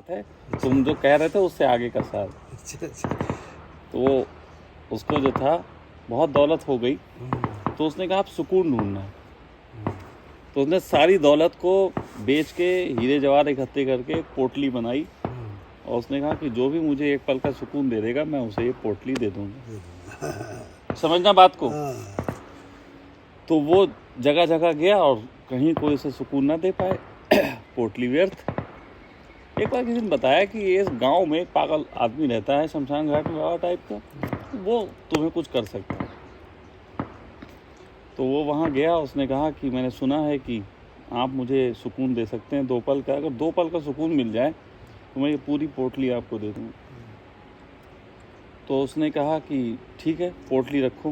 बात है, तुम जो कह रहे थे उससे आगे का साल। तो उसको जो था बहुत दौलत हो गई, तो उसने कहा आप सुकून ढूंढना है। तो उसने सारी दौलत को बेच के हीरे जवाहर इकट्ठे करके एक पोटली बनाई और उसने कहा कि जो भी मुझे एक पल का सुकून दे देगा मैं उसे ये पोटली दे दूंगा। समझना बात को। तो वो जगह जगह गया और कहीं कोई उसे सुकून ना दे पाए, पोटली व्यर्थ। एक बार किसी ने बताया कि इस गांव में एक पागल आदमी रहता है शमशान घाट में बाबा टाइप का, वो तुम्हें कुछ कर सकता है। तो वो वहाँ गया, उसने कहा कि मैंने सुना है कि आप मुझे सुकून दे सकते हैं 2 पल का, अगर 2 पल का सुकून मिल जाए तो मैं ये पूरी पोटली आपको दे दूँगा। तो उसने कहा कि ठीक है पोटली रखो।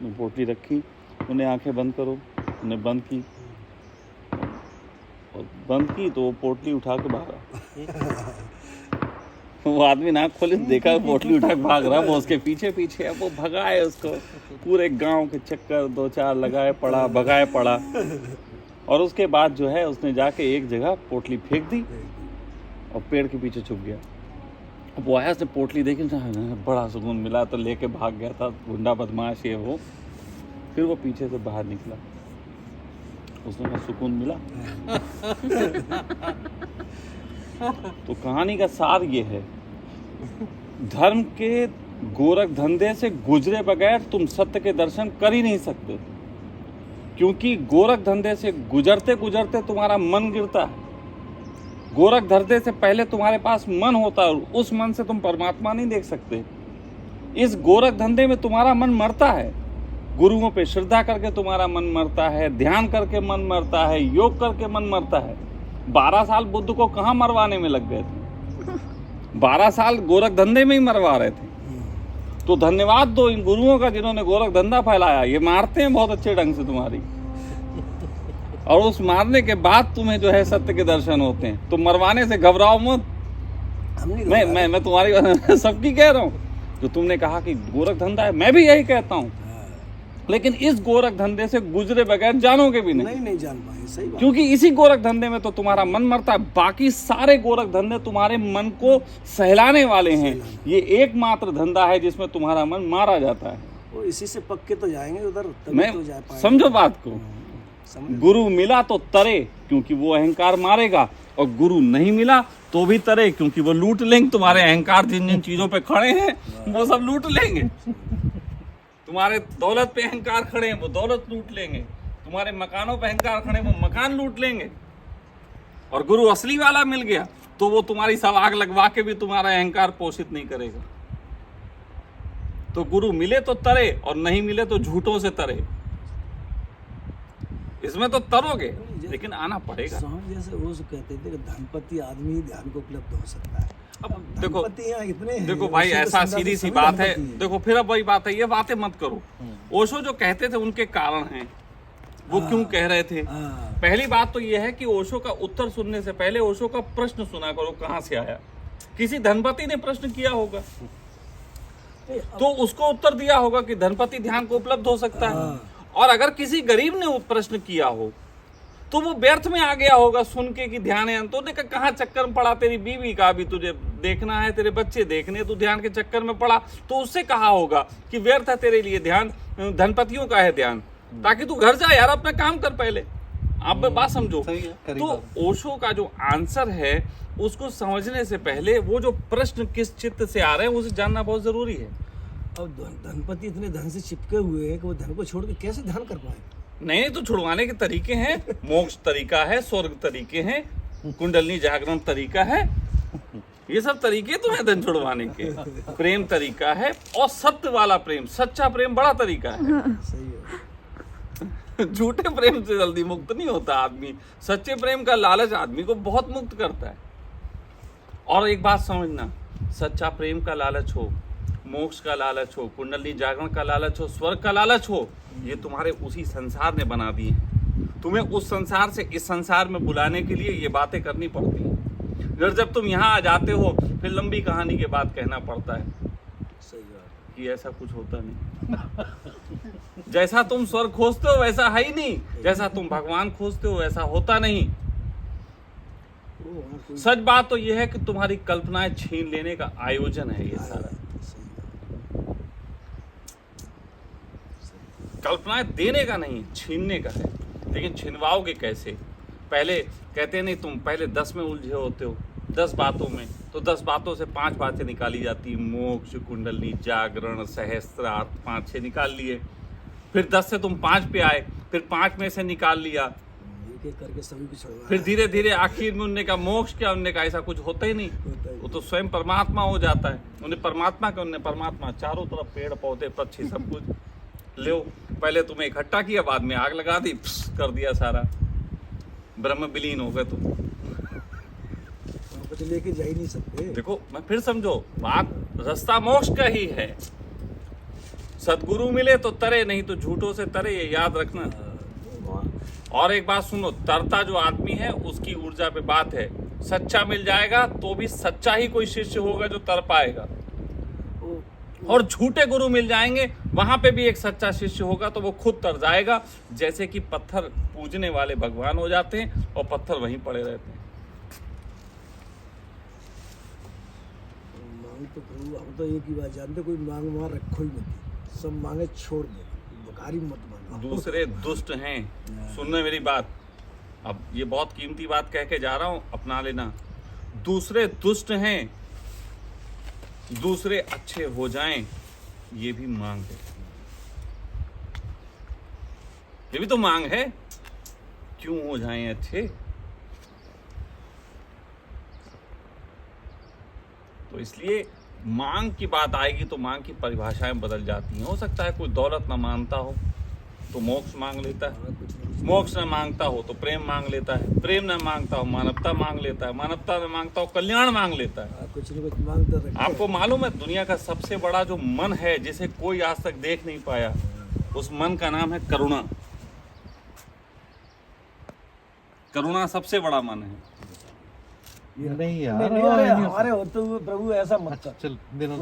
पोटली रखी, उन्हें आंखें बंद करो, उन्हें बंद की और बंद की तो वो पोटली उठा के भागा। वो आदमी नाक खोले देखा पोटली उठा के भाग रहा, वो उसके पीछे पीछे। अब वो भगाए उसको, पूरे गांव के चक्कर 2-4 लगाए पड़ा, भगाए पड़ा। और उसके बाद जो है उसने जाके एक जगह पोटली फेंक दी और पेड़ के पीछे छुप गया। अब वो आया, उसने पोटली देखी, बड़ा सुकून मिला तो लेके भाग गया था, गुंडा बदमाश ये वो। फिर वो पीछे से बाहर निकला, उसने कहा सुकून मिला। तो कहानी का सार ये है, धर्म के गोरख धंधे से गुजरे बगैर तुम सत्य के दर्शन कर ही नहीं सकते, क्योंकि गोरख धंधे से गुजरते गुजरते तुम्हारा मन गिरता है। गोरख धंधे से पहले तुम्हारे पास मन होता है और उस मन से तुम परमात्मा नहीं देख सकते। इस गोरख धंधे में तुम्हारा मन मरता है, गुरुओं पे श्रद्धा करके तुम्हारा मन मरता है, ध्यान करके मन मरता है, योग करके मन मरता है। 12 साल बुद्ध को कहाँ मरवाने में लग गए थे? 12 साल गोरख धंधे में ही मरवा रहे थे। तो धन्यवाद दो इन गुरुओं का जिन्होंने गोरख धंधा फैलाया। ये मारते हैं बहुत अच्छे ढंग से तुम्हारी, और उस मारने के बाद तुम्हें जो है सत्य के दर्शन होते हैं। तुम मरवाने से घबराओ मत। मैं तुम्हारी सबकी कह रहा हूँ। जो तुमने कहा कि गोरख धंधा है, मैं भी यही कहता हूँ, लेकिन इस गोरख धंधे से गुजरे बगैर जानोगे भी नहीं जान पाए। सही बात। क्योंकि इसी गोरख धंधे में तो तुम्हारा मन मरता है। बाकी सारे गोरख धंधे तुम्हारे मन को सहलाने वाले हैं। ये एकमात्र धंधा है जिसमें तुम्हारा मन मारा जाता है। वो इसी से पक्के तो जाएंगे उधर, मैं तो जा पाएंगे। समझो बात को। गुरु मिला तो तरे, क्योंकि वो अहंकार मारेगा, और गुरु नहीं मिला तो भी तरे, क्योंकि वो लूट लेंगे तुम्हारे अहंकार। जिन जिन चीजों पे खड़े हैं वो सब लूट लेंगे। तुम्हारे दौलत पे अहंकार खड़े हैं वो दौलत लूट लेंगे, तुम्हारे मकानों पे अहंकार खड़े वो मकान लूट लेंगे। और गुरु असली वाला मिल गया तो वो तुम्हारी सब आग लगवा के भी तुम्हारा अहंकार पोषित नहीं करेगा। तो गुरु मिले तो तरे और नहीं मिले तो झूठों से तरे। इसमें तो तरोगे, लेकिन आना पड़ेगा। जैसे वो कहते थे कि धनपति आदमी ही ध्यान को उपलब्ध हो सकता है। अब देखो इतने देखो भाई, ऐसा सीधी सी बात है। देखो फिर अब वही बात है, ये बातें मत करो। ओशो जो कहते थे उनके कारण हैं, वो क्यों कह रहे थे। पहली बात तो ये है कि ओशो का उत्तर सुनने से पहले ओशो का प्रश्न सुना करो, कहाँ से आया। किसी धनपति ने प्रश्न किया होगा तो उसको उत्तर दिया होगा कि धनपति ध्यान को उपलब्ध हो सकता है। और अगर किसी गरीब ने प्रश्न किया हो तो वो व्यर्थ में आ गया होगा सुन के कि ध्यान है। तो देखा कहाँ चक्कर में पड़ा, तेरी बीवी का भी तुझे देखना है, तेरे बच्चे देखने, तू ध्यान के चक्कर में पड़ा। तो उससे कहा होगा कि व्यर्थ है तेरे लिए ध्यान, धनपतियों का है ध्यान, ताकि तू घर जा यार, अपना काम कर पहले। आप बात समझो। तो ओशो का जो आंसर है उसको समझने से पहले वो जो प्रश्न किस चित्त से आ रहे हैं उसे जानना बहुत जरूरी है। अब धनपति इतने धन से चिपके हुए हैं कि वो धन को छोड़ के कैसे ध्यान कर पाए। नहीं तो छुड़वाने के तरीके हैं, मोक्ष तरीका है, स्वर्ग तरीके हैं, कुंडलनी जागरण तरीका है, ये सब तरीके तो हैं धन छुड़वाने के। प्रेम तरीका है, और सत्य वाला प्रेम, सच्चा प्रेम बड़ा तरीका है। सही है। झूठे प्रेम से जल्दी मुक्त नहीं होता आदमी। सच्चे प्रेम का लालच आदमी को बहुत मुक्त करता है। और एक बात समझना, सच्चा प्रेम का लालच हो, मोक्ष का लालच हो, कुंडली जागरण का लालच हो, स्वर्ग का लालच हो, ये तुम्हारे उसी संसार ने बना दिए हैं। तुम्हें उस संसार से इस संसार में बुलाने के लिए ये बातें करनी पड़ती हैं। जब तुम यहाँ आ जाते हो फिर लंबी कहानी के बाद कहना पड़ता है सही बात कि ऐसा कुछ होता नहीं। जैसा तुम स्वर्ग खोजते हो वैसा है ही नहीं, जैसा तुम भगवान खोजते हो वैसा होता नहीं। वो वहाँ कोई सच बात तो यह है कि तुम्हारी कल्पनाएं छीन लेने का आयोजन है ये सारा। कल्पनाएं देने का नहीं, छीनने का है। लेकिन छिनवाओगे कैसे? पहले कहते नहीं, तुम पहले 10 में उलझे होते हो, 10 बातों में, तो 10 बातों से 5 बातें निकाली जाती, मोक्ष, कुंडली, जागरण, सहस्त्रार्थ, 5-6 निकाल लिए। फिर 10 से तुम 5 पे आए, फिर 5 में से निकाल लिया, एक एक करके सभी को छुड़वा फिर धीरे धीरे आखिर में उनने का मोक्ष क्या, उनने का ऐसा कुछ होता ही नहीं, होता ही वो तो स्वयं परमात्मा हो जाता है। उन्हें परमात्मा क्या, उन्हें परमात्मा चारों तरफ पेड़ पौधे पक्षी सब कुछ। लो, पहले तुम्हें इकट्ठा किया, बाद में आग लगा दी, कर दिया सारा, ब्रह्म विलीन हो गए तुम। तो लेके जा ही नहीं सकते। देखो, मैं फिर समझो बात, रास्ता मोक्ष का ही है। सदगुरु मिले तो तरे, नहीं तो झूठों से तरे, ये याद रखना। और एक बात सुनो, तरता जो आदमी है उसकी ऊर्जा पे बात है। सच्चा मिल जाएगा तो भी सच्चा ही कोई शिष्य होगा जो तर पाएगा, और झूठे गुरु मिल जाएंगे वहां पे भी एक सच्चा शिष्य होगा तो वो खुद तर जाएगा। जैसे कि पत्थर पूजने वाले भगवान हो जाते हैं और पत्थर वहीं पड़े रहते हैं। मांग तो प्रभु, हम तो एक ही बात जानते, कोई मांग वहाँ रखो ही मत, सब मांगे छोड़ दो, बकारी मत मांगो। दूसरे दुष्ट हैं, सुनना मेरी बात, अब ये बहुत कीमती बात कह के जा रहा हूं, अपना लेना। दूसरे दुष्ट हैं, दूसरे अच्छे हो जाएं, ये भी मांग है, ये भी तो मांग है। क्यों हो जाएं अच्छे? तो इसलिए मांग की बात आएगी तो मांग की परिभाषाएं बदल जाती हैं। हो सकता है कोई दौलत ना मांगता हो तो मोक्ष मांग लेता है, मोक्ष न मांगता हो तो प्रेम मांग लेता है, प्रेम न मांगता हो मानवता मांग लेता है, मानवता न मांगता हो कल्याण मांग लेता है। कुछ नहीं, कुछ मांगता रखते। आपको मालूम है दुनिया का सबसे बड़ा जो मन है, जिसे कोई आज तक देख नहीं पाया, उस मन का नाम है करुणा। करुणा सबसे बड़ा मन है। नहीं यार, नहीं, अरे हमारे होते हुए प्रभु ऐसा मत कर। चल, मेरा